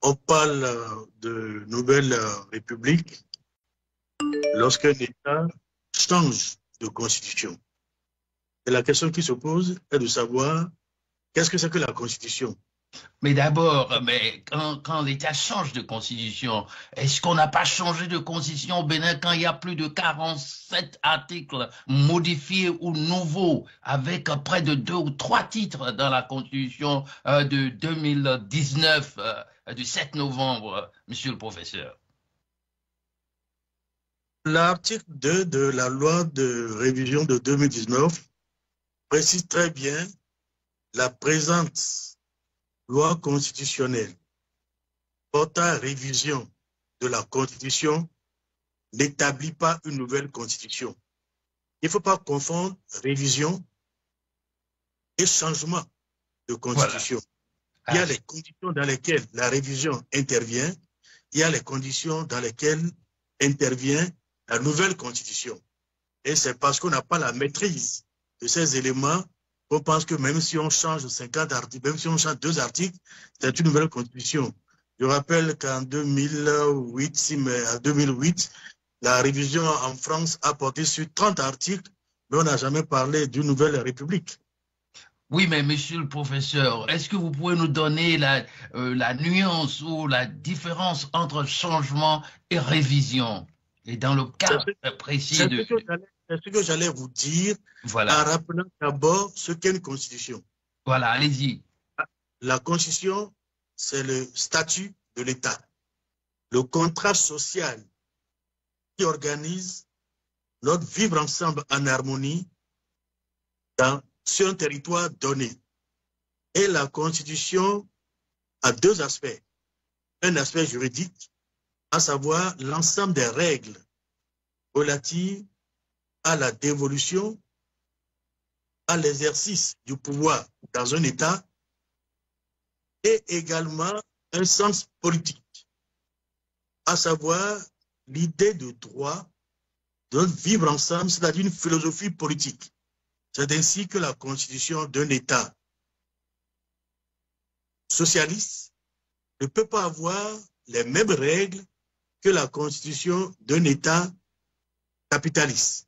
on parle de nouvelle république lorsqu'un État change de constitution. Et la question qui se pose est de savoir qu'est-ce que c'est que la constitution. Mais d'abord, mais quand l'État change de constitution, est-ce qu'on n'a pas changé de constitution au Bénin quand il y a plus de 47 articles modifiés ou nouveaux, avec près de 2 ou 3 titres dans la constitution de 2019, du 7 novembre, monsieur le professeur? L'article 2 de la loi de révision de 2019 précise très bien la présente loi constitutionnelle portant révision de la Constitution n'établit pas une nouvelle Constitution. Il ne faut pas confondre révision et changement de Constitution. Voilà. Il y a les conditions dans lesquelles la révision intervient, il y a les conditions dans lesquelles intervient la nouvelle Constitution. Et c'est parce qu'on n'a pas la maîtrise de ces éléments on pense que même si on change 50 articles, même si on change 2 articles, c'est une nouvelle constitution. Je rappelle qu'en 2008, la révision en France a porté sur 30 articles, mais on n'a jamais parlé d'une nouvelle république. Oui, mais monsieur le professeur, est-ce que vous pouvez nous donner la nuance ou la différence entre changement et révision? Et dans le cas précis de... C'est ce que j'allais vous dire, voilà, en rappelant d'abord ce qu'est une constitution. Voilà, allez-y. La constitution, c'est le statut de l'État, le contrat social qui organise notre vivre ensemble en harmonie sur un territoire donné. Et la constitution a 2 aspects. Un aspect juridique, à savoir l'ensemble des règles relatives à la dévolution, à l'exercice du pouvoir dans un État et également un sens politique, à savoir l'idée de droit de vivre ensemble, c'est-à-dire une philosophie politique. C'est ainsi que la constitution d'un État socialiste ne peut pas avoir les mêmes règles que la constitution d'un État capitaliste.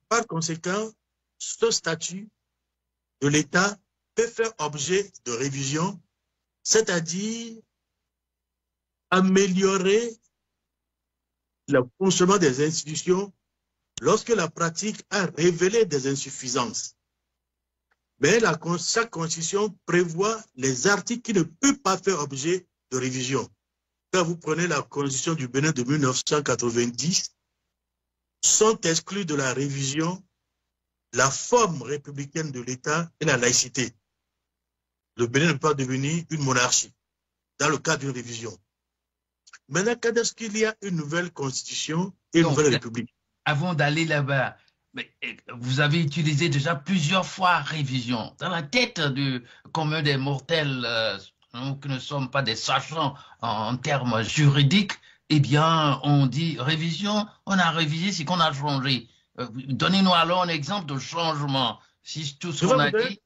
Par conséquent, ce statut de l'État peut faire objet de révision, c'est-à-dire améliorer le fonctionnement des institutions lorsque la pratique a révélé des insuffisances. Mais chaque constitution prévoit les articles qui ne peuvent pas faire objet de révision. Quand vous prenez la constitution du Bénin de 1990, sont exclus de la révision la forme républicaine de l'État et la laïcité. Le Bénin ne peut pas devenir une monarchie dans le cadre d'une révision. Maintenant, quand est-ce qu'il y a une nouvelle constitution et une nouvelle république? Avant d'aller là-bas, vous avez utilisé déjà plusieurs fois révision. Dans la tête du commun des mortels, nous qui ne sommes pas des sachants en termes juridiques, eh bien, on dit révision, on a révisé ce qu'on a changé. Donnez-nous alors un exemple de changement. Si tout ce qu'on a dit...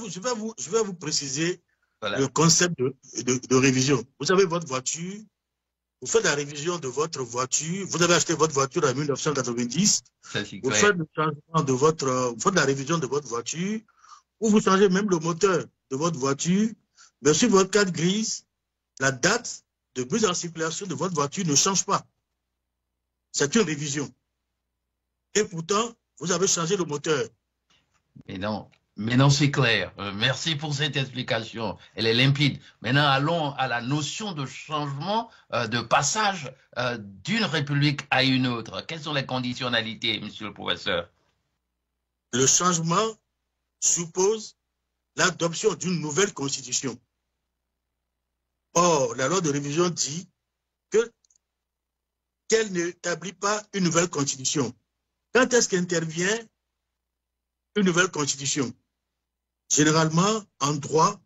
Je vais vous préciser le concept de révision. Vous avez votre voiture, vous faites la révision de votre voiture, vous avez acheté votre voiture en 1990, vous faites le changement de vous faites la révision de votre voiture, ou vous changez même le moteur de votre voiture, mais sur votre carte grise, la date de mise en circulation de votre voiture ne change pas. C'est une révision. Et pourtant, vous avez changé le moteur. Mais non, c'est clair. Merci pour cette explication. Elle est limpide. Maintenant, allons à la notion de changement, de passage d'une république à une autre. Quelles sont les conditionnalités, monsieur le professeur? Le changement suppose l'adoption d'une nouvelle constitution. Or, la loi de révision dit qu'elle n'établit pas une nouvelle constitution. Quand est-ce qu'intervient une nouvelle constitution? Généralement, en droit,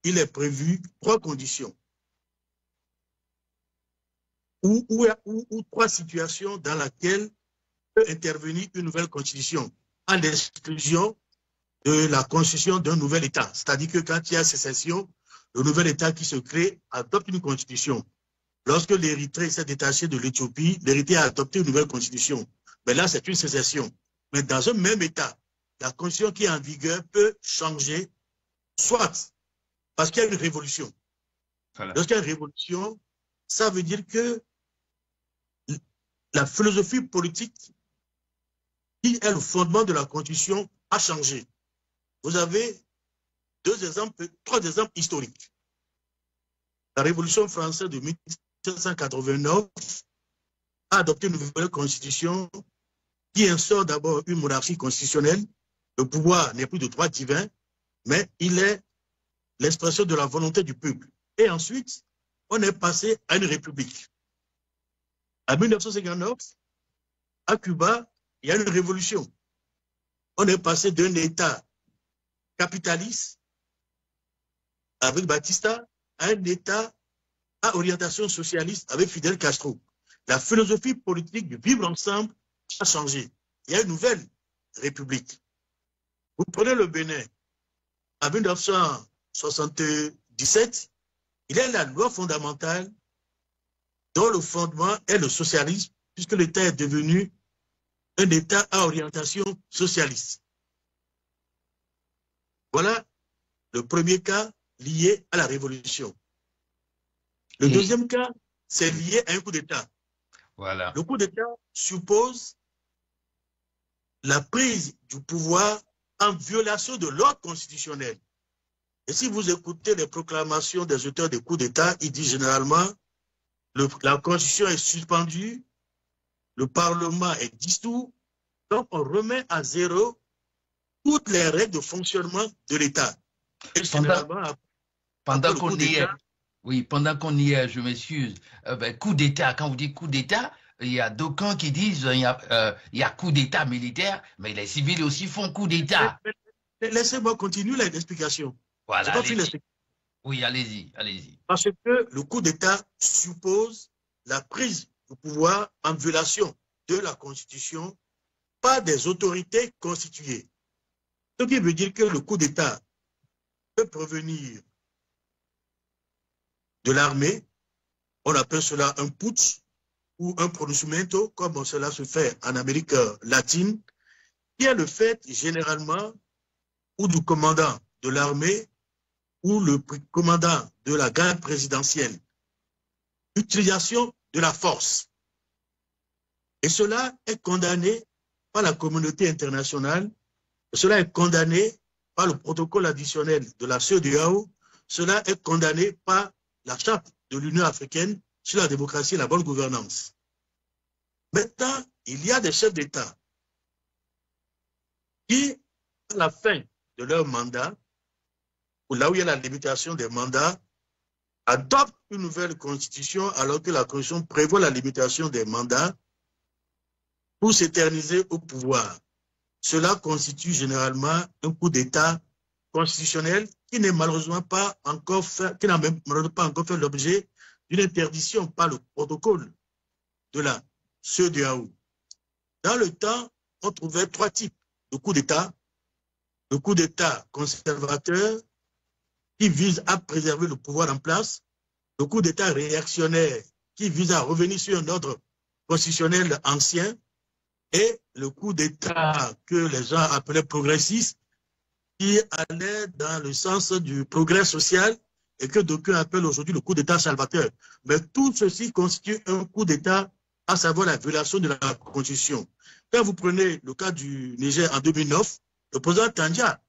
il est prévu 3 conditions ou 3 situations dans lesquelles peut intervenir une nouvelle constitution à l'exclusion de la constitution d'un nouvel État. C'est-à-dire que quand il y a sécession, le nouvel État qui se crée adopte une constitution. Lorsque l'Érythrée s'est détaché de l'Éthiopie, l'Érythrée a adopté une nouvelle constitution. Mais là, c'est une sécession. Mais dans un même État, la constitution qui est en vigueur peut changer, soit parce qu'il y a une révolution. Voilà. Lorsqu'il y a une révolution, ça veut dire que la philosophie politique qui est le fondement de la constitution a changé. Vous avez trois exemples historiques. La Révolution française de 1789 a adopté une nouvelle constitution qui instaure d'abord une monarchie constitutionnelle. Le pouvoir n'est plus de droit divin, mais il est l'expression de la volonté du peuple. Et ensuite, on est passé à une république. En 1959, à Cuba, il y a une révolution. On est passé d'un État capitaliste avec Batista à un État à orientation socialiste avec Fidel Castro. La philosophie politique du vivre ensemble a changé. Il y a une nouvelle république. Vous prenez le Bénin. En 1977, il y a la loi fondamentale dont le fondement est le socialisme, puisque l'État est devenu un État à orientation socialiste. Voilà le premier cas lié à la révolution. Le deuxième cas, c'est lié à un coup d'État. Voilà. Le coup d'État suppose la prise du pouvoir en violation de l'ordre constitutionnel. Et si vous écoutez les proclamations des auteurs des coups d'État, ils disent généralement la Constitution est suspendue, le Parlement est dissous, donc on remet à zéro toutes les règles de fonctionnement de l'État. Pendant qu'on y est, oui, pendant qu'on y est, je m'excuse, coup d'État, quand vous dites coup d'État, il y a d'aucuns qui disent il y a coup d'État militaire, mais les civils aussi font coup d'État. Laissez-moi continuer l'explication. Voilà, oui, allez-y, allez-y. Parce que le coup d'État suppose la prise du pouvoir en violation de la Constitution par des autorités constituées. Ce qui veut dire que le coup d'État peut provenir de l'armée, on appelle cela un putsch ou un pronunciamento, comme cela se fait en Amérique latine, qui est le fait généralement ou du commandant de l'armée ou le commandant de la garde présidentielle. Utilisation de la force. Et cela est condamné par la communauté internationale, cela est condamné par le protocole additionnel de la CEDEAO, cela est condamné par la charte de l'Union africaine sur la démocratie et la bonne gouvernance. Maintenant, il y a des chefs d'État qui, à la fin de leur mandat, ou là où il y a la limitation des mandats, adoptent une nouvelle constitution alors que la constitution prévoit la limitation des mandats pour s'éterniser au pouvoir. Cela constitue généralement un coup d'État constitutionnel qui n'est malheureusement pas encore fait, qui n'a même pas encore fait l'objet d'une interdiction par le protocole de la CEDEAO. Dans le temps, on trouvait trois types de coups d'État. Le coup d'État conservateur qui vise à préserver le pouvoir en place, le coup d'État réactionnaire qui vise à revenir sur un ordre constitutionnel ancien, et le coup d'État que les gens appelaient progressiste, qui allait dans le sens du progrès social et que d'aucuns appellent aujourd'hui le coup d'État salvateur. Mais tout ceci constitue un coup d'État, à savoir la violation de la Constitution. Quand vous prenez le cas du Niger en 2009, le président Tandja,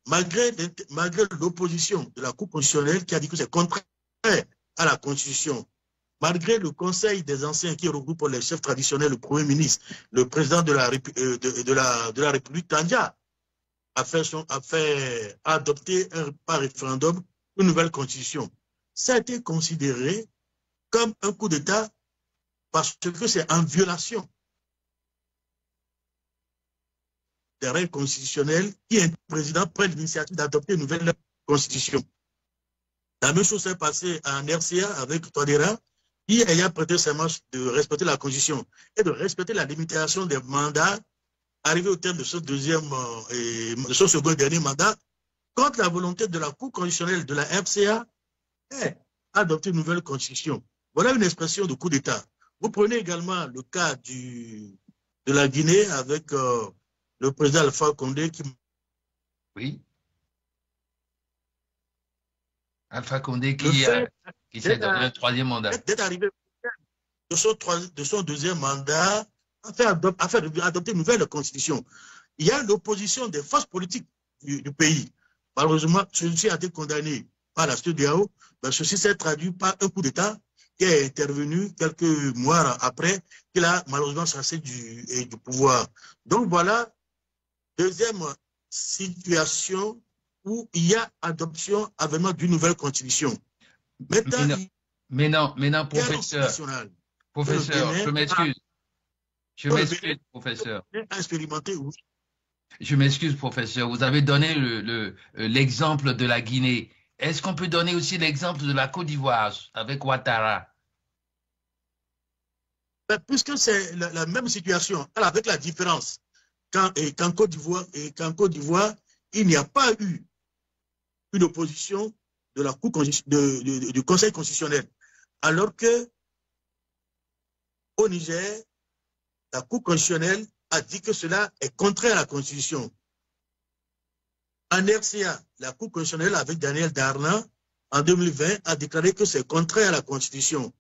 malgré l'opposition de la Cour constitutionnelle qui a dit que c'est contraire à la Constitution, malgré le Conseil des anciens qui regroupe les chefs traditionnels, le Premier ministre, le président de la République, Tandja, a adopté par référendum une nouvelle Constitution. Ça a été considéré comme un coup d'État parce que c'est en violation des règles constitutionnelles qui un président prenne l'initiative d'adopter une nouvelle Constitution. La même chose s'est passée en RCA avec Touadéra, qui ayant prêté serment de respecter la Constitution et de respecter la limitation des mandats, arrivé au terme de ce second et dernier mandat, contre la volonté de la Cour constitutionnelle de la RCA, adopter une nouvelle constitution. Voilà une expression de coup d'État. Vous prenez également le cas de la Guinée avec le président Alpha Condé qui... Oui. Alpha Condé qui s'est donné un troisième mandat. D'être arrivé de son deuxième mandat à faire adopter une nouvelle constitution. Il y a l'opposition des forces politiques du pays. Malheureusement, celui-ci a été condamné par la CEDEAO, mais ceci s'est traduit par un coup d'État qui est intervenu quelques mois après qu'il a malheureusement chassé du pouvoir. Donc voilà, deuxième situation où il y a adoption, avènement d'une nouvelle constitution. Maintenant, professeur, je m'excuse. Je m'excuse, professeur. Expérimenté, oui. Je m'excuse, professeur. Vous avez donné l'exemple de la Guinée. Est-ce qu'on peut donner aussi l'exemple de la Côte d'Ivoire avec Ouattara? Puisque c'est la même situation, avec la différence qu'en Côte d'Ivoire, il n'y a pas eu une opposition de la Cour du Conseil constitutionnel. Alors que au Niger, la Cour constitutionnelle a dit que cela est contraire à la Constitution. En RCA, la Cour constitutionnelle, avec Daniel Darlan, en 2020, a déclaré que c'est contraire à la Constitution.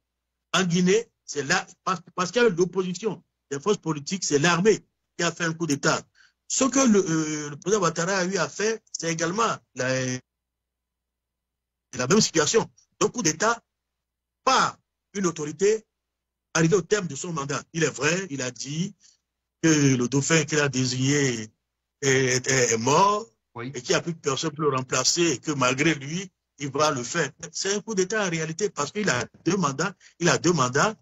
En Guinée, c'est là, parce qu'il y a l'opposition des forces politiques, c'est l'armée qui a fait un coup d'État. Ce que le président Ouattara a eu à faire, c'est également la même situation. Un coup d'État par une autorité arrivé au terme de son mandat. Il est vrai, il a dit que le dauphin qu'il a désigné est mort, oui, et qu'il n'y a plus personne pour le remplacer et que malgré lui, il va le faire. C'est un coup d'État en réalité parce qu'il a deux mandats.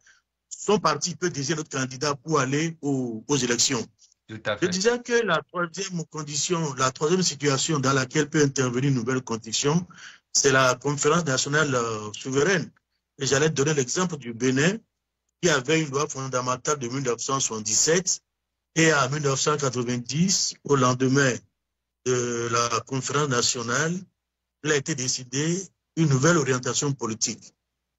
Son parti peut désigner notre candidat pour aller aux élections. Tout à fait. Je disais que la troisième situation dans laquelle peut intervenir une nouvelle constitution, c'est la conférence nationale souveraine. Et j'allais donner l'exemple du Bénin, qui avait une loi fondamentale de 1977 et en 1990, au lendemain de la conférence nationale, il a été décidé une nouvelle orientation politique.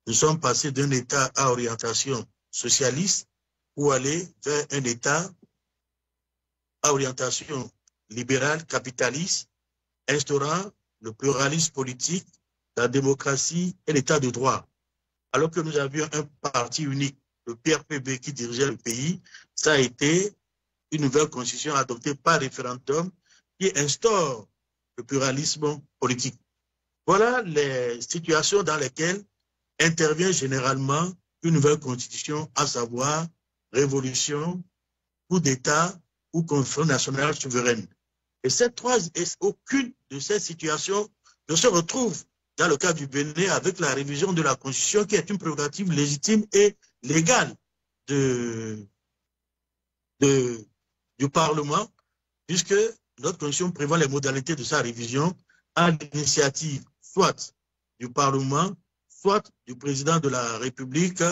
Nous sommes passés d'un État à orientation socialiste pour aller vers un État à orientation libérale, capitaliste, instaurant le pluralisme politique, la démocratie et l'État de droit. Alors que nous avions un parti unique, le PRPB, qui dirigeait le pays, ça a été une nouvelle constitution adoptée par référendum qui instaure le pluralisme politique. Voilà les situations dans lesquelles intervient généralement une nouvelle constitution, à savoir révolution, coup d'État ou conférence nationale souveraine. Et aucune de ces situations ne se retrouve dans le cas du Bénin avec la révision de la Constitution qui est une prérogative légitime et légale du Parlement, puisque notre Constitution prévoit les modalités de sa révision à l'initiative soit du Parlement, soit du président de la République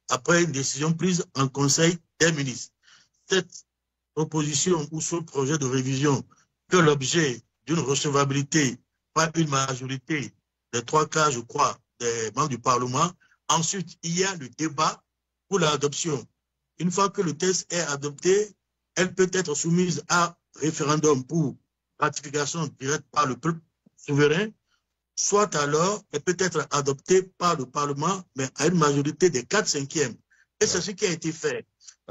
après une décision prise en Conseil des ministres. Cette proposition ou ce projet de révision fait l'objet d'une recevabilité par une majorité des 3/4, je crois, des membres du Parlement. Ensuite, il y a le débat pour l'adoption. Une fois que le texte est adopté, elle peut être soumise à référendum pour ratification directe par le peuple souverain, soit alors elle peut être adoptée par le Parlement, mais à une majorité des 4/5. Et c'est ce qui a été fait.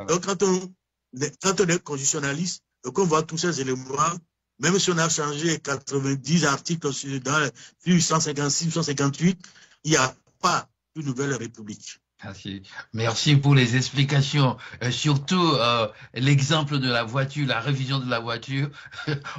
Donc, quand on est constitutionnaliste et qu'on voit tous ces éléments, même si on a changé 90 articles dans 156, 158, il n'y a pas une nouvelle république. Merci. Merci pour les explications. Surtout l'exemple de la voiture, la révision de la voiture.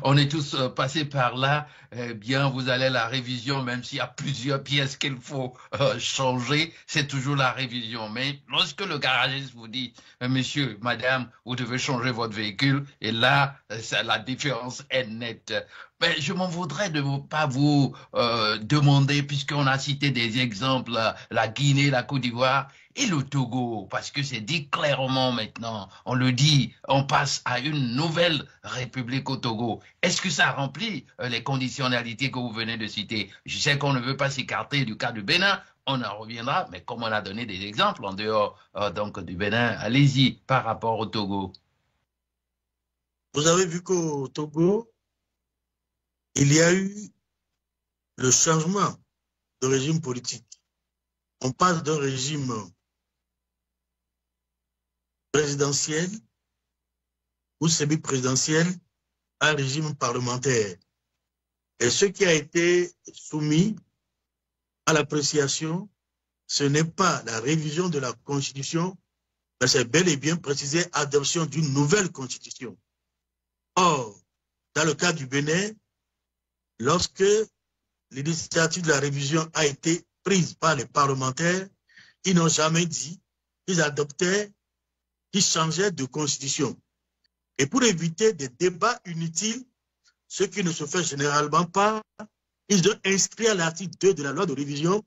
On est tous passés par là. Bien, vous allez à la révision, même s'il y a plusieurs pièces qu'il faut changer, c'est toujours la révision. Mais lorsque le garagiste vous dit, monsieur, madame, vous devez changer votre véhicule, et là, la différence est nette. Mais je m'en voudrais de ne pas vous demander, puisqu'on a cité des exemples, la Guinée, la Côte d'Ivoire, Et le Togo, parce que c'est dit clairement maintenant, on le dit, on passe à une nouvelle république au Togo. Est-ce que ça remplit les conditionnalités que vous venez de citer? Je sais qu'on ne veut pas s'écarter du cas du Bénin, on en reviendra, mais comme on a donné des exemples en dehors donc du Bénin, allez-y par rapport au Togo. Vous avez vu qu'au Togo, il y a eu le changement de régime politique. On passe d'un régime présidentiel ou semi-présidentiel à un régime parlementaire. Et ce qui a été soumis à l'appréciation, ce n'est pas la révision de la Constitution, mais c'est bel et bien précisé adoption d'une nouvelle Constitution. Or, dans le cas du Bénin, lorsque l'initiative de la révision a été prise par les parlementaires, ils n'ont jamais dit qu'ils adoptaient, qu'ils changeaient de constitution. Et pour éviter des débats inutiles, ce qui ne se fait généralement pas, ils ont inscrit à l'article 2 de la loi de révision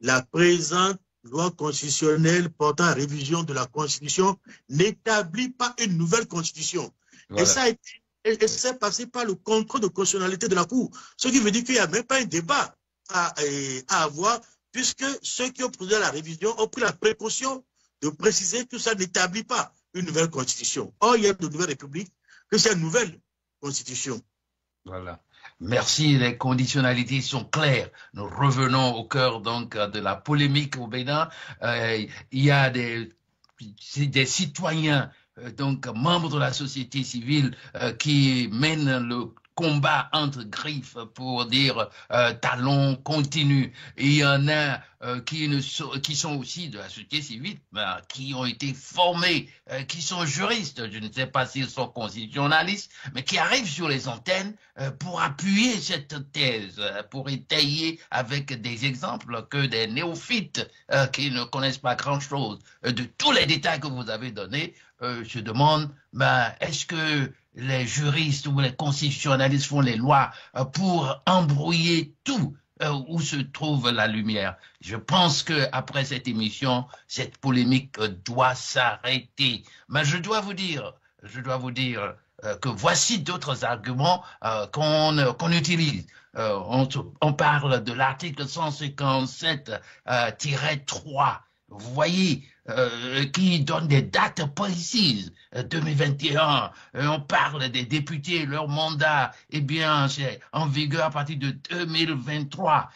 la présente loi constitutionnelle portant à révision de la Constitution n'établit pas une nouvelle Constitution. Voilà. Et ça a été et c'est passé par le contrôle de constitutionnalité de la Cour. Ce qui veut dire qu'il n'y a même pas un débat à avoir, puisque ceux qui ont posé la révision ont pris la précaution de préciser que ça n'établit pas une nouvelle constitution. Or, il y a de nouvelles républiques, que c'est une nouvelle constitution. Voilà. Merci, les conditionnalités sont claires. Nous revenons au cœur donc de la polémique au Bénin. Il y a des citoyens donc membres de la société civile qui mènent le combat entre griffes pour dire talons continue. Et il y en a qui sont aussi de la société civile, qui ont été formés, qui sont juristes, je ne sais pas s'ils sont constitutionnalistes, mais qui arrivent sur les antennes pour appuyer cette thèse, pour étayer avec des exemples que des néophytes qui ne connaissent pas grand-chose de tous les détails que vous avez donnés. Je demande, est-ce que les juristes ou les constitutionnalistes font les lois pour embrouiller tout où se trouve la lumière? Je pense qu'après cette émission, cette polémique doit s'arrêter. Mais je dois vous dire que voici d'autres arguments qu'on utilise. On parle de l'article 157-3. Vous voyez, qui donne des dates précises, 2021, on parle des députés, leur mandat, eh bien, c'est en vigueur à partir de 2023,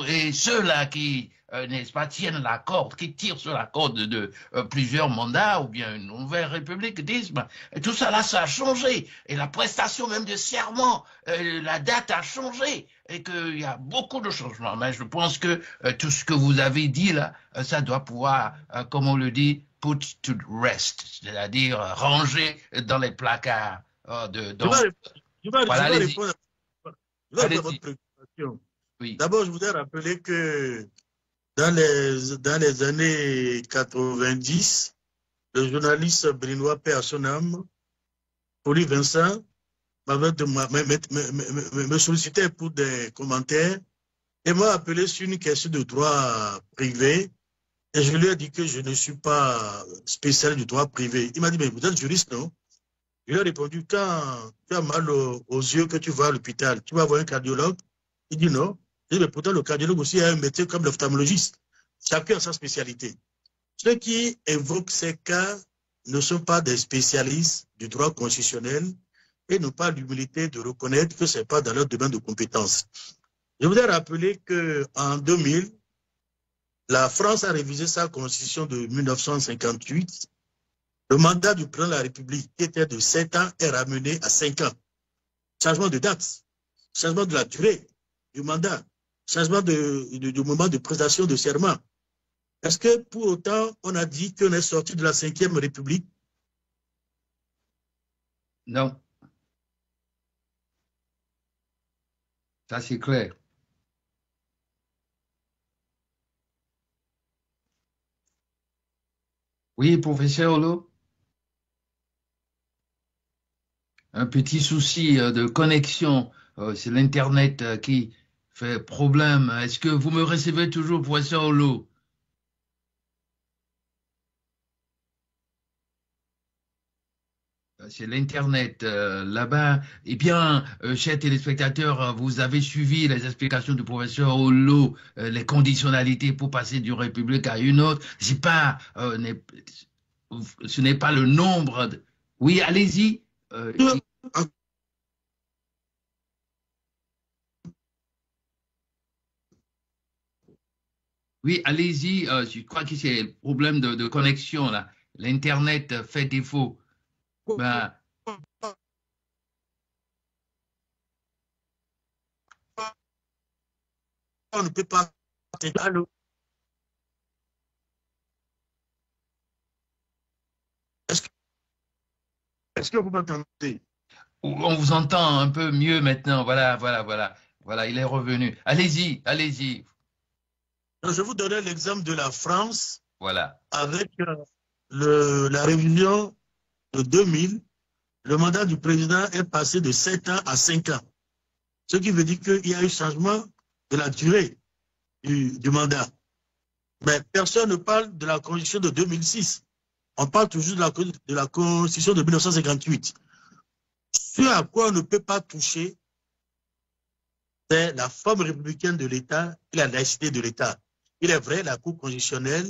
et ceux-là qui, n'est-ce pas, tiennent la corde, qui tirent sur la corde de plusieurs mandats, ou bien une nouvelle république, disent, tout ça là, ça a changé, et la prestation même de serment, la date a changé, et qu'il y a beaucoup de changements. Mais je pense que tout ce que vous avez dit là, ça doit pouvoir, comme on le dit, put to rest, c'est-à-dire ranger dans les placards. Je vais répondre à votre préoccupation. Oui. D'abord, je voudrais rappeler que dans les années 90, le journaliste béninois Paix à son âme, Poli Vincent, me sollicitait pour des commentaires et m'a appelé sur une question de droit privé et je lui ai dit que je ne suis pas spécialiste du droit privé. Il m'a dit, mais vous êtes juriste, non? Je lui ai répondu, quand tu as mal aux yeux, que tu vas à l'hôpital, tu vas voir un cardiologue? Il dit non. Je dis, mais pourtant le cardiologue aussi a un métier comme l'ophtalmologiste. Chacun a sa spécialité. Ceux qui évoquent ces cas ne sont pas des spécialistes du droit constitutionnel et n'ont pas l'humilité de reconnaître que ce n'est pas dans leur domaine de compétence. Je voudrais rappeler qu'en 2000, la France a révisé sa constitution de 1958. Le mandat du président de la République, qui était de 7 ans, est ramené à 5 ans. Changement de date, changement de la durée du mandat, changement du moment de prestation de serment. Est-ce que pour autant, on a dit qu'on est sorti de la 5e République? Non. Ça, c'est clair. Oui, professeur Lo. Un petit souci de connexion. C'est l'Internet qui fait problème. Est-ce que vous me recevez toujours, professeur Lo? c'est l'Internet là-bas. Eh bien, chers téléspectateurs, vous avez suivi les explications du professeur Olo, les conditionnalités pour passer d'une république à une autre. C'est pas, ce n'est pas le nombre. Oui, allez-y. Oui, allez-y. Je crois que c'est le problème de connexion là. L'Internet fait défaut. Ben, On ne peut pas. Allô? Est-ce que vous m'entendez? on vous entend un peu mieux maintenant. Voilà, voilà, voilà. Voilà, il est revenu. Allez-y, allez-y. Je vous donnais l'exemple de la France Voilà. avec la révision de 2000. Le mandat du président est passé de 7 ans à 5 ans. Ce qui veut dire qu'il y a eu changement de la durée du mandat. Mais personne ne parle de la Constitution de 2006. On parle toujours de la Constitution de 1958. Ce à quoi on ne peut pas toucher, c'est la forme républicaine de l'État et la laïcité de l'État. Il est vrai, la Cour constitutionnelle,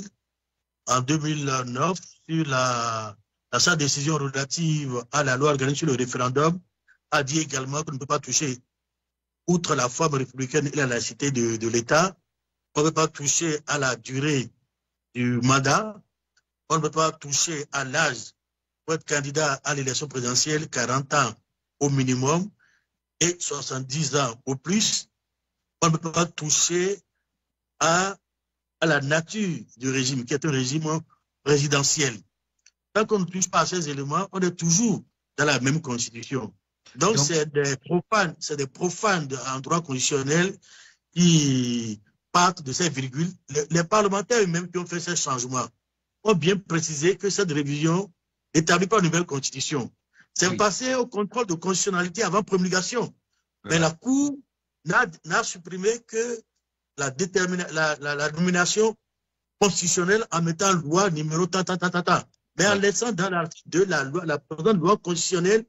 en 2009, sur sa décision relative à la loi organique sur le référendum, a dit également qu'on ne peut pas toucher, outre la forme républicaine et la laïcité de l'État, on ne peut pas toucher à la durée du mandat, on ne peut pas toucher à l'âge pour être candidat à l'élection présidentielle, 40 ans au minimum et 70 ans au plus. On ne peut pas toucher à la nature du régime, qui est un régime présidentiel. Tant qu'on ne touche pas à ces éléments, on est toujours dans la même constitution. Donc c'est des profanes en droit constitutionnel qui partent de ces virgules. Les parlementaires eux-mêmes qui ont fait ces changements ont bien précisé que cette révision n'établit pas une nouvelle constitution. C'est passé au contrôle de constitutionnalité avant promulgation. Mais la Cour n'a supprimé que la nomination constitutionnelle en mettant loi numéro mais en laissant dans l'article 2 la présente loi constitutionnelle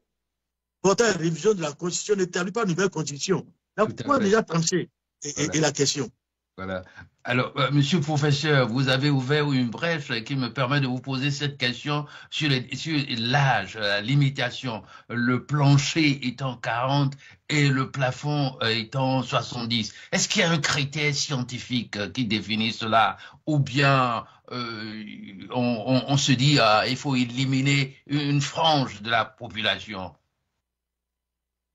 portant à la révision de la Constitution n'établit pas une nouvelle constitution. La Cour a déjà tranché et la question. Voilà. Alors, monsieur le professeur, vous avez ouvert une brèche qui me permet de vous poser cette question sur l'âge, la limitation, le plancher étant 40 et le plafond étant 70. Est-ce qu'il y a un critère scientifique qui définit cela ou bien on se dit il faut éliminer une frange de la population?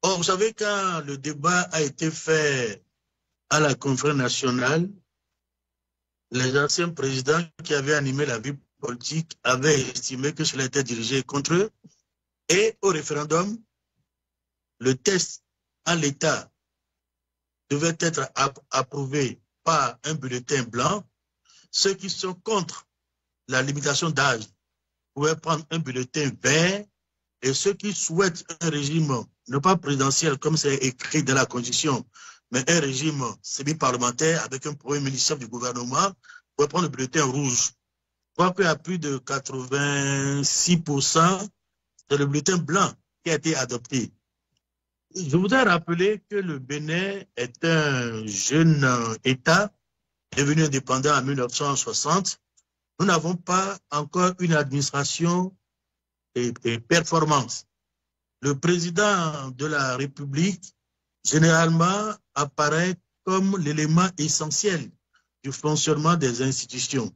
Or, vous savez, quand le débat a été fait à la conférence nationale, les anciens présidents qui avaient animé la vie politique avaient estimé que cela était dirigé contre eux. Et au référendum, le test en l'état devait être approuvé par un bulletin blanc. Ceux qui sont contre la limitation d'âge pouvaient prendre un bulletin vert. Et ceux qui souhaitent un régime non pas présidentiel comme c'est écrit dans la Constitution, mais un régime semi-parlementaire avec un premier ministre chef du gouvernement, pour prendre le bulletin rouge. Je crois qu'il y a plus de 86%, c'est le bulletin blanc qui a été adopté. Je voudrais rappeler que le Bénin est un jeune État devenu indépendant en 1960. Nous n'avons pas encore une administration et performance. Le président de la République généralement apparaît comme l'élément essentiel du fonctionnement des institutions.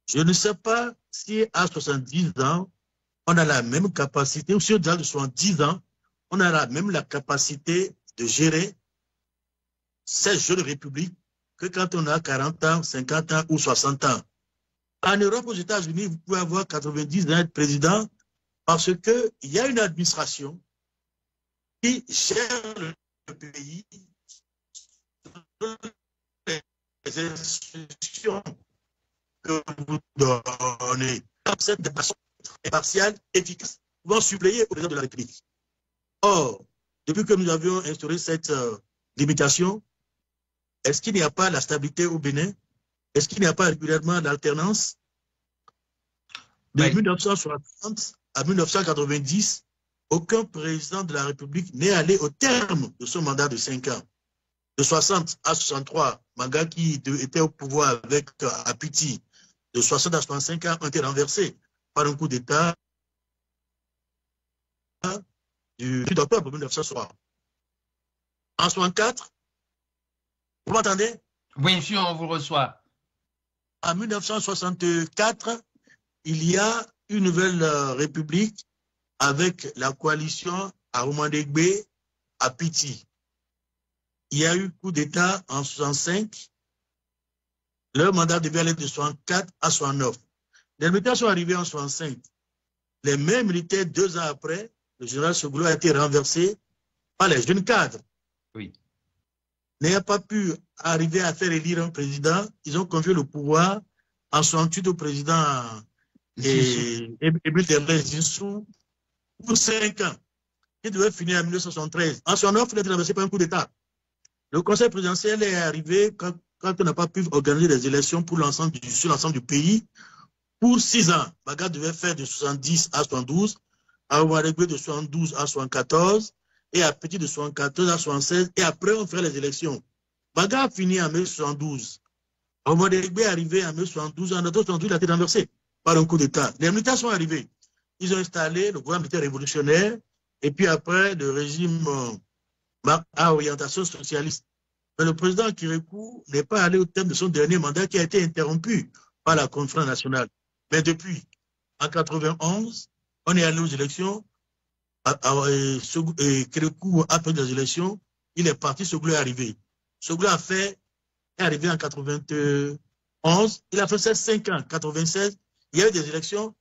Je ne sais pas si à 70 ans, on a la même capacité, ou si au-delà de 70 ans, on a la capacité de gérer cette jeune république que quand on a 40 ans, 50 ans ou 60 ans. En Europe, aux États-Unis, vous pouvez avoir 90 ans être président parce qu'il y a une administration qui gère le pays, les institutions que vous donnez. Cette démarche impartiale, efficace, vont suppléer au président de la République. Or, depuis que nous avions instauré cette limitation, est-ce qu'il n'y a pas la stabilité au Bénin? Est-ce qu'il n'y a pas régulièrement l'alternance? De 1960 à 1990, aucun président de la République n'est allé au terme de son mandat de 5 ans. De 60 à 63, Manga qui était au pouvoir avec Apiti, de 60 à 65 ans, ont été renversés par un coup d'État du 8 octobre 1960. En 64, vous m'entendez? Oui, monsieur, on vous reçoit. En 1964, il y a une nouvelle république avec la coalition Arumandegbe à Piti. Il y a eu coup d'État en 65. Leur mandat devait aller de 64 à 69. Les militaires sont arrivés en 65. Les mêmes militaires, 2 ans après, le général Soglo a été renversé par les jeunes cadres. Oui. N'ayant pas pu arriver à faire élire un président, ils ont confié le pouvoir en 68 au président Émile Derlès Zissou pour 5 ans. Il devait finir en 1973. En 69, il a été renversé par un coup d'État. Le conseil présidentiel est arrivé quand on n'a pas pu organiser des élections pour sur l'ensemble du pays pour 6 ans. Baga devait faire de 70 à 72, à Ouaregbé de 72 à 74, et à Petit de 74 à 76, et après on ferait les élections. Baga a fini en 1972. Ouaregbé est arrivé en 1972, en 1972, il a été renversé par un coup d'État. Les militaires sont arrivés. Ils ont installé le gouvernement militaire révolutionnaire, et puis après le régime à orientation socialiste. Mais le président Kirikou n'est pas allé au terme de son dernier mandat qui a été interrompu par la conférence nationale. Mais depuis, en 91, on est allé aux élections. Kirikou a fait des élections. Il est parti, Soglo est arrivé. Soglo est arrivé en 91. Il a fait 5 ans. En 96, il y a eu des élections.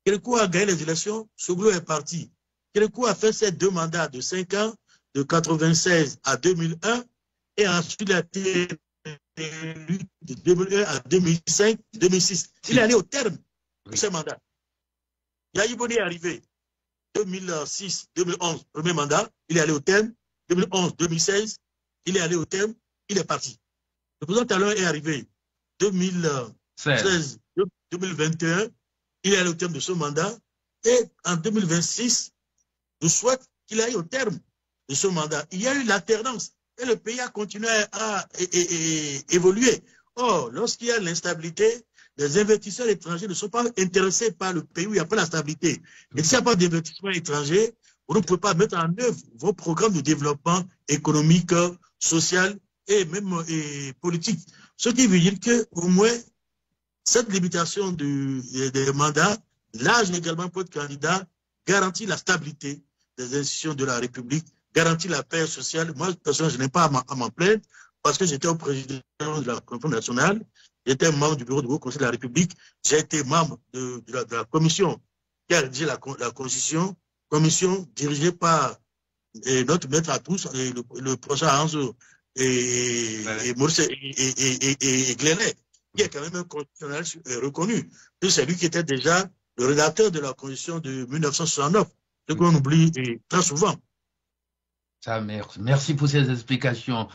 Kirikou a gagné les élections. Soglo est parti. Kirikou a fait ses 2 mandats de 5 ans, de 96 à 2001. Et ensuite, il a été élu de 2001 à 2005, 2006. Il est allé au terme de ce mandat. Yahi Boni est arrivé 2006, 2011, premier mandat. Il est allé au terme. 2011, 2016, il est allé au terme. Il est parti. Le président Talon est arrivé 2016, 2021. Il est allé au terme de ce mandat. Et en 2026, je souhaite qu'il aille au terme de ce mandat. Il y a eu l'alternance. Et le pays a continué à évoluer. Or, lorsqu'il y a l'instabilité, les investisseurs étrangers ne sont pas intéressés par le pays où il n'y a pas la stabilité. Et s'il n'y a pas d'investissement étranger, vous ne pouvez pas mettre en œuvre vos programmes de développement économique, social et même politique. Ce qui veut dire qu'au moins, cette limitation des mandats, l'âge également pour être candidat, garantit la stabilité des institutions de la République, garantit la paix sociale. Moi, personnellement, je n'ai pas à m'en plaindre parce que j'étais au président de la Conférence nationale, j'étais membre du bureau du Haut Conseil de la République, j'ai été membre de la commission qui a rédigé la Constitution, commission dirigée par notre maître à tous, le professeur Anzo et Maurice et Glenet, qui est quand même un constitutionnel reconnu. C'est lui qui était déjà le rédacteur de la Constitution de 1969, ce qu'on oublie très souvent. Merci pour ces explications.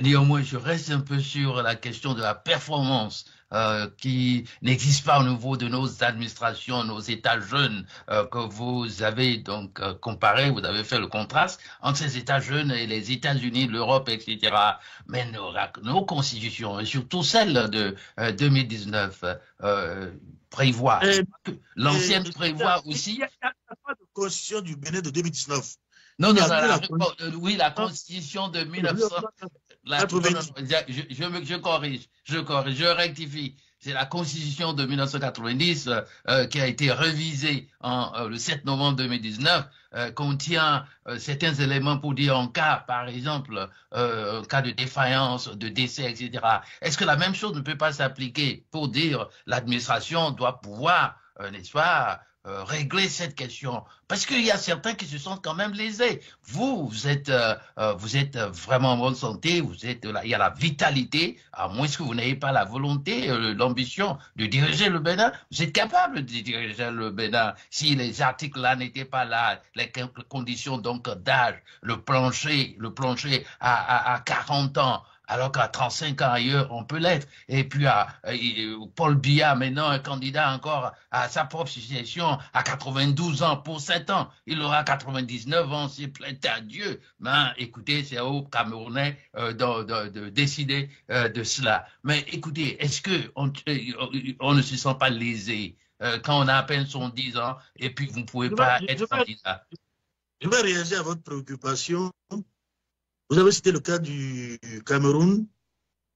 Néanmoins, je reste un peu sur la question de la performance qui n'existe pas au niveau de nos administrations, nos États jeunes que vous avez donc comparé, vous avez fait le contraste entre ces États jeunes et les États-Unis, l'Europe, etc. Mais nos constitutions, et surtout celle de 2019, prévoit, l'ancienne prévoit aussi. Il n'y a pas de constitution du Bénin de 2019. Non, oui, la Constitution de 1900. Je corrige, C'est la Constitution de 1990 qui a été révisée le 7 novembre 2019, contient certains éléments pour dire en cas, par exemple, en cas de défaillance, de décès, etc. Est-ce que la même chose ne peut pas s'appliquer pour dire l'administration doit pouvoir, n'est-ce pas, régler cette question, parce qu'il y a certains qui se sentent quand même lésés. Vous êtes vraiment en bonne santé, il y a la vitalité, à moins que vous n'ayez pas la volonté, l'ambition de diriger le Bénin. Vous êtes capable de diriger le Bénin si les articles-là n'étaient pas là, les conditions donc d'âge, le plancher à 40 ans. alors qu'à 35 ans ailleurs, on peut l'être. Et puis, Paul Biya, maintenant, un candidat encore à sa propre succession, à 92 ans pour 7 ans. Il aura 99 ans, s'il plaît à Dieu. Ben, écoutez, c'est aux Camerounais de décider de cela. Mais écoutez, est-ce on ne se sent pas lésé quand on a à peine son 10 ans et puis vous ne pouvez pas être candidat? Je vais réagir à votre préoccupation. Vous avez cité le cas du Cameroun.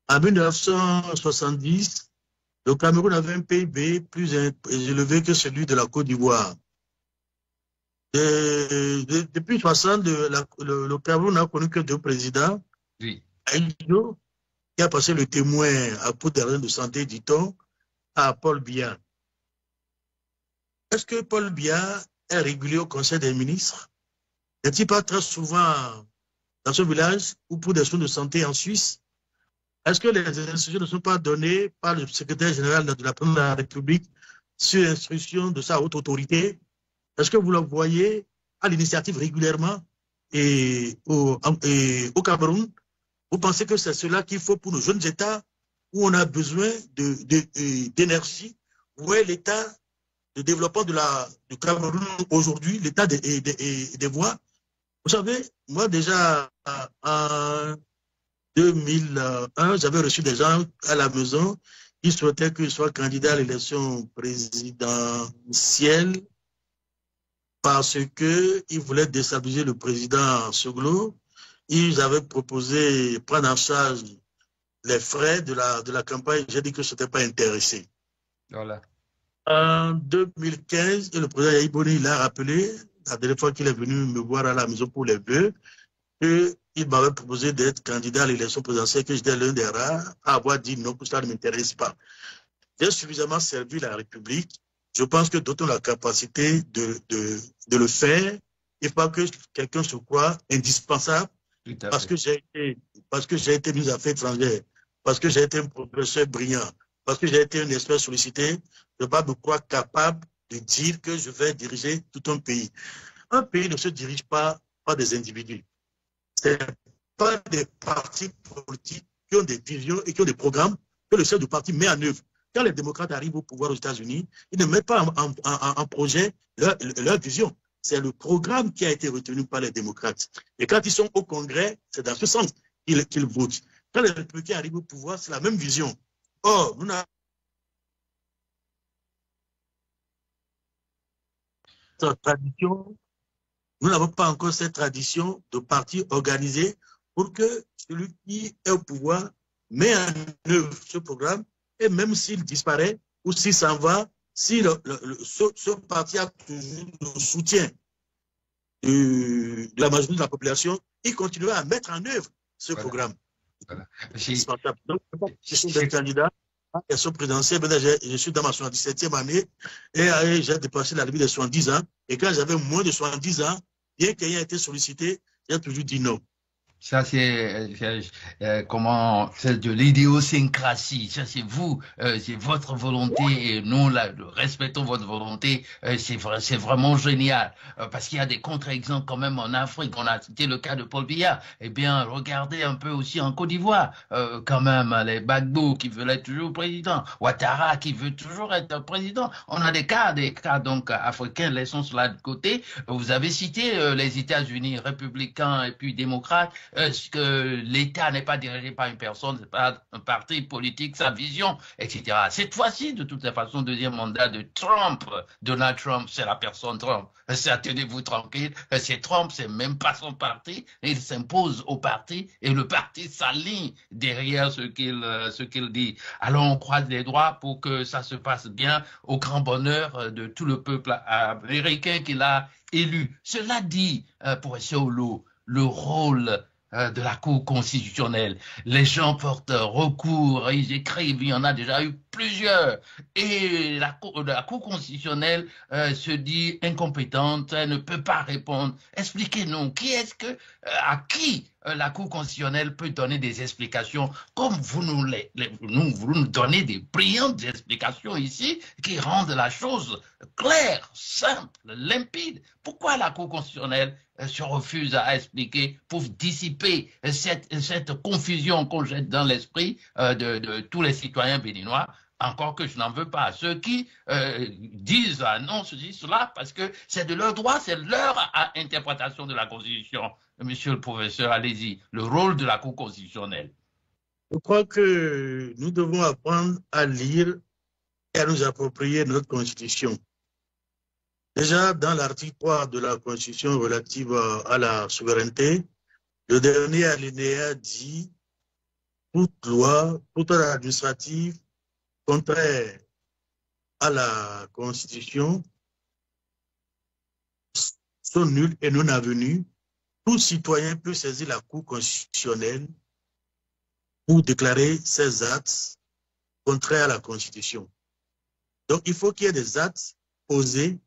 En 1970, le Cameroun avait un PIB plus élevé que celui de la Côte d'Ivoire. Depuis 60, le Cameroun n'a connu que deux présidents. Oui. Aïdjo, qui a passé le témoin à cause des raisons de santé, dit-on, à Paul Biya. Est-ce que Paul Biya est régulier au Conseil des ministres? N'est-il pas très souvent dans ce village ou pour des soins de santé en Suisse? Est-ce que les instructions ne sont pas données par le secrétaire général de la Présidence de la République sur instruction de sa haute autorité? Est-ce que vous le voyez à l'initiative régulièrement au Cameroun? Vous pensez que c'est cela qu'il faut pour nos jeunes États où on a besoin d'énergie? Où est l'état de développement du Cameroun aujourd'hui, l'état des voies? Vous savez, moi déjà en 2001, j'avais reçu des gens à la maison qui souhaitaient que je sois candidat à l'élection présidentielle parce qu'ils voulaient déstabiliser le président Soglo. Ils avaient proposé prendre en charge les frais de la campagne. J'ai dit que je n'étais pas intéressé. Voilà. En 2015, le président Yahya Boni l'a rappelé, la dernière fois qu'il est venu me voir à la maison pour les vœux, qu'il m'avait proposé d'être candidat à l'élection présidentielle, que j'étais l'un des rares à avoir dit non, que ça ne m'intéresse pas. J'ai suffisamment servi la République. Je pense que d'autres ont la capacité de le faire. Il ne faut pas que quelqu'un se croie indispensable parce que j'ai été ministre des Affaires étrangères, parce que j'ai été un professeur brillant, parce que j'ai été un expert sollicité. Je ne vais pas me croire capable de dire que je vais diriger tout un pays. Un pays ne se dirige pas par des individus. Ce n'est pas des partis politiques qui ont des visions et qui ont des programmes que le chef de parti met en œuvre. Quand les démocrates arrivent au pouvoir aux États-Unis, ils ne mettent pas en projet leur vision. C'est le programme qui a été retenu par les démocrates. Et quand ils sont au Congrès, c'est dans ce sens qu'ils votent. Quand les républicains arrivent au pouvoir, c'est la même vision. Or, nous n'avons tradition, nous n'avons pas encore cette tradition de parti organisé pour que celui qui est au pouvoir met en œuvre ce programme et même s'il disparaît ou s'il s'en va, si ce parti a toujours le soutien de la majorité de la population, il continuera à mettre en œuvre ce programme. Voilà. Donc, je suis un candidat à l'élection présidentielle. Je suis dans ma 77e année et j'ai dépassé la limite de 70 ans. Et quand j'avais moins de 70 ans, bien qu'ayant été sollicité, j'ai toujours dit non. Ça, c'est c'est de l'idiosyncrasie. Ça, c'est vous, c'est votre volonté et nous, respectons votre volonté. C'est vraiment génial parce qu'il y a des contre-exemples quand même en Afrique. On a cité le cas de Paul Biya. Eh bien, regardez un peu aussi en Côte d'Ivoire, quand même, les Gbagbo qui veulent être toujours président, Ouattara qui veut toujours être président. On a des cas donc africains. Laissons cela de côté. Vous avez cité les États-Unis, républicains et puis démocrates. Que l'État n'est pas dirigé par une personne, c'est pas un parti politique, sa vision, etc. Cette fois-ci, de toute façon, deuxième mandat de Trump, Donald Trump, c'est la personne Trump. Tenez-vous tranquille, c'est Trump, c'est même pas son parti, il s'impose au parti et le parti s'aligne derrière ce qu'il dit. Alors on croise les doigts pour que ça se passe bien au grand bonheur de tout le peuple américain qu'il a élu. Cela dit, professeur Olo, le rôle de la Cour constitutionnelle. Les gens portent recours, ils écrivent, il y en a déjà eu plusieurs. Et la Cour constitutionnelle se dit incompétente, elle ne peut pas répondre. Expliquez-nous, à qui la Cour constitutionnelle peut donner des explications comme vous nous donnez des brillantes explications ici qui rendent la chose claire, simple, limpide. Pourquoi la Cour constitutionnelle se refuse à expliquer pour dissiper cette confusion qu'on jette dans l'esprit de tous les citoyens béninois? Encore que je n'en veux pas à ceux qui disent non, ceci, cela, parce que c'est de leur droit, c'est leur interprétation de la Constitution. Monsieur le professeur, allez-y, le rôle de la Cour constitutionnelle. Je crois que nous devons apprendre à lire et à nous approprier notre Constitution. Déjà, dans l'article 3 de la Constitution relative à la souveraineté, le dernier alinéa dit « Toute loi, toute ordre administratif contraire à la Constitution sont nuls et non avenus. Tout citoyen peut saisir la Cour constitutionnelle pour déclarer ses actes contraires à la Constitution. » Donc, il faut qu'il y ait des actes posés,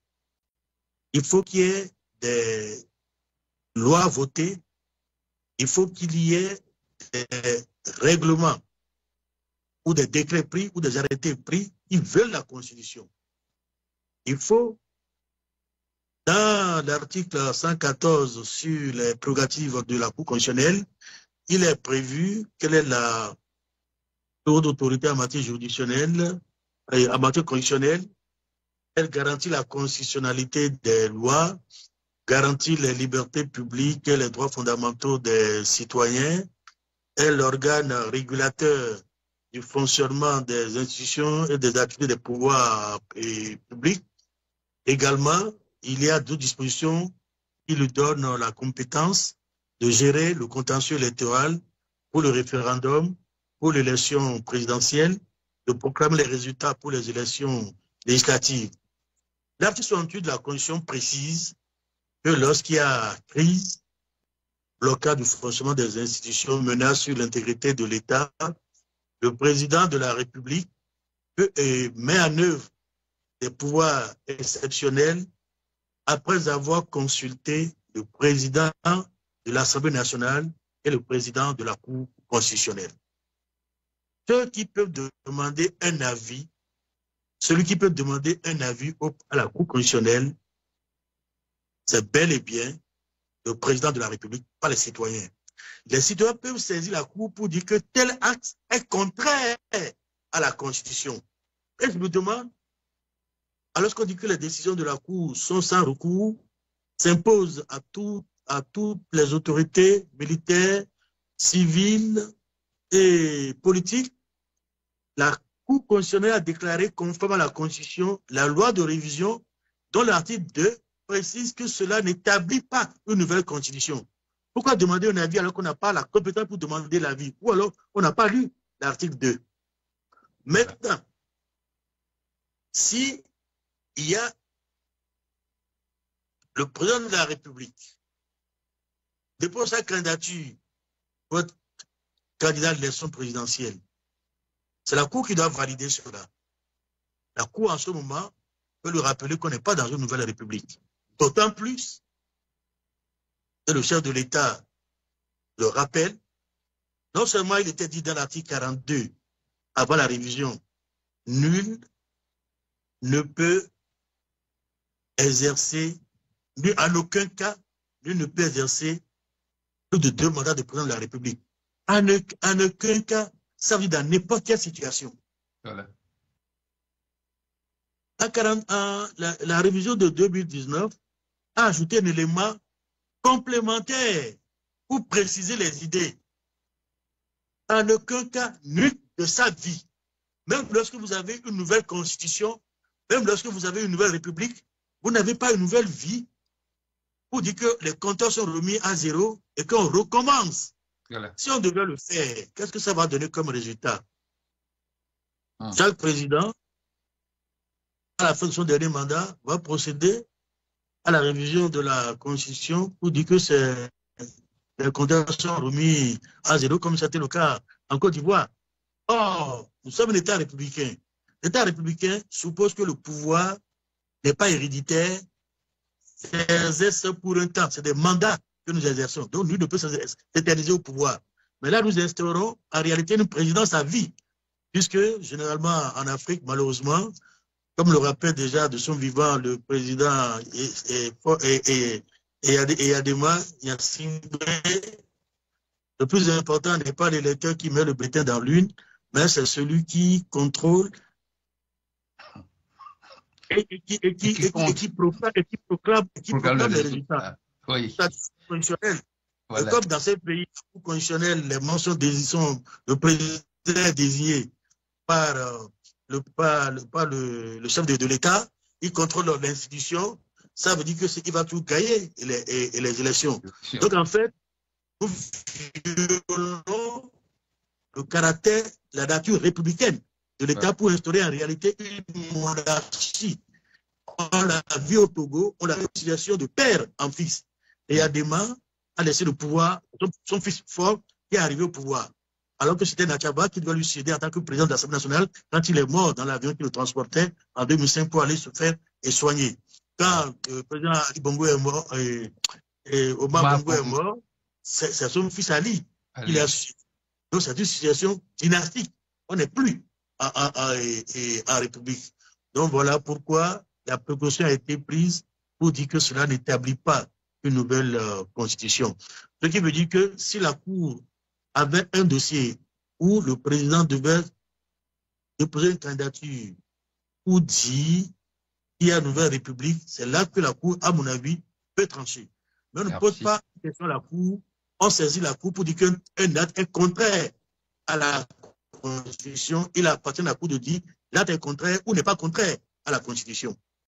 il faut qu'il y ait des lois votées, il faut qu'il y ait des règlements ou des décrets pris ou des arrêtés pris qui veulent la Constitution. Il faut, dans l'article 114 sur les prérogatives de la Cour constitutionnelle, il est prévu quelle est la haute autorité en matière juridictionnelle, en matière constitutionnelle. Elle garantit la constitutionnalité des lois, garantit les libertés publiques et les droits fondamentaux des citoyens, est l'organe régulateur du fonctionnement des institutions et des activités des pouvoirs publics. Également, il y a d'autres dispositions qui lui donnent la compétence de gérer le contentieux électoral pour le référendum, pour l'élection présidentielle, de proclamer les résultats pour les élections législatives. L'article 68 de la Constitution précise que lorsqu'il y a crise, blocage du fonctionnement des institutions, menace sur l'intégrité de l'État, le président de la République met en œuvre des pouvoirs exceptionnels après avoir consulté le président de l'Assemblée nationale et le président de la Cour constitutionnelle. Ceux qui peuvent demander un avis, celui qui peut demander un avis à la Cour constitutionnelle, c'est bel et bien le président de la République, pas les citoyens. Les citoyens peuvent saisir la Cour pour dire que tel acte est contraire à la Constitution. Et je me demande, alors qu'on dit que les décisions de la Cour sont sans recours, s'imposent à toutes les autorités militaires, civiles et politiques, la Cour constitutionnelle a déclaré conforme à la Constitution la loi de révision dont l'article 2 précise que cela n'établit pas une nouvelle Constitution. Pourquoi demander un avis alors qu'on n'a pas la compétence pour demander l'avis? Ou alors on n'a pas lu l'article 2. Maintenant, si il y a le président de la République dépose sa candidature pour être candidat à l'élection présidentielle, c'est la Cour qui doit valider cela. La Cour, en ce moment, peut lui rappeler qu'on n'est pas dans une nouvelle République. D'autant plus que le chef de l'État le rappelle. Non seulement il était dit dans l'article 42, avant la révision, nul ne peut exercer, en aucun cas, nul ne peut exercer plus de 2 mandats de président de la République. En aucun cas, ça veut dire dans n'importe quelle situation. Voilà. La révision de 2019 a ajouté un élément complémentaire pour préciser les idées. En aucun cas, nul de sa vie, même lorsque vous avez une nouvelle constitution, même lorsque vous avez une nouvelle république, vous n'avez pas une nouvelle vie pour dire que les compteurs sont remis à zéro et qu'on recommence. Voilà. Si on devait le faire, qu'est-ce que ça va donner comme résultat? Chaque président, à la fin de son dernier mandat, va procéder à la révision de la Constitution pour dire que les compteurs sont remis à zéro, comme c'était le cas en Côte d'Ivoire. Or, nous sommes un État républicain. L'État républicain suppose que le pouvoir n'est pas héréditaire, s'exerce pour un temps. C'est des mandats que nous exerçons. Donc, nous ne pouvons pas s'éterniser au pouvoir. Mais là, nous instaurons en réalité une présidence à vie, puisque généralement en Afrique, malheureusement, comme le rappelle déjà de son vivant le président Adema Yassine, le plus important n'est pas l'électeur qui met le bulletin dans l'urne, mais c'est celui qui contrôle et qui proclame les résultats. Oui. Voilà. Comme dans ces pays constitutionnels, les mentions sont le président désigné par le chef de l'État, il contrôle l'institution, ça veut dire que c'est qu'il va tout gagner les élections. Donc en fait, nous violons le caractère, la nature républicaine de l'État pour instaurer en réalité une monarchie. On l'a vu au Togo, on l'a vu en situation de père en fils. Et Adema a laissé le pouvoir, son fils fort qui est arrivé au pouvoir. Alors que c'était Nachaba qui doit lui céder en tant que président de l'Assemblée nationale quand il est mort dans l'avion qui le transportait en 2005 pour aller se faire et soigner. Quand le président Ali Bongo est mort, Omar Bongo est mort, c'est son fils Ali qui l'a suivi. Donc c'est une situation dynastique. On n'est plus en République. Donc voilà pourquoi la précaution a été prise pour dire que cela n'établit pas une nouvelle constitution. Ce qui veut dire que si la Cour avait un dossier où le président devait déposer une candidature pour dire qu'il y a une nouvelle république, c'est là que la Cour, à mon avis, peut trancher. Mais on ne pose pas une question à la Cour, on saisit la Cour pour dire qu'un acte est contraire à la Constitution. Il appartient à la Cour de dire l'acte est contraire ou n'est pas contraire à la Constitution.